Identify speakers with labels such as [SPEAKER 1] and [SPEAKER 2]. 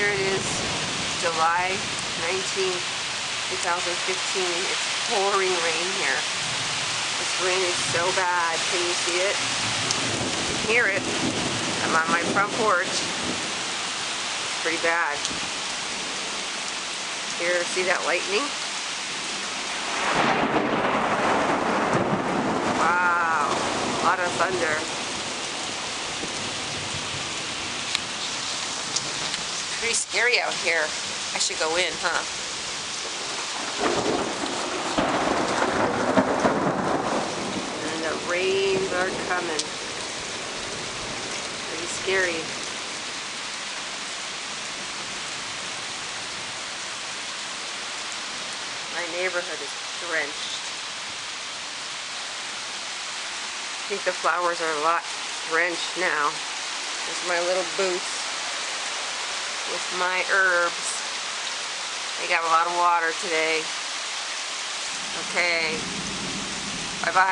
[SPEAKER 1] here it is, July 19th, 2015. It's pouring rain here. This rain is so bad. Can you see it? You can hear it. I'm on my front porch. It's pretty bad. Here, see that lightning? Wow, a lot of thunder. It's pretty scary out here. I should go in, huh? And the rains are coming. Pretty scary. My neighborhood is drenched. I think the flowers are a lot drenched now. There's my little boots with my herbs. They got a lot of water today. Okay. Bye-bye.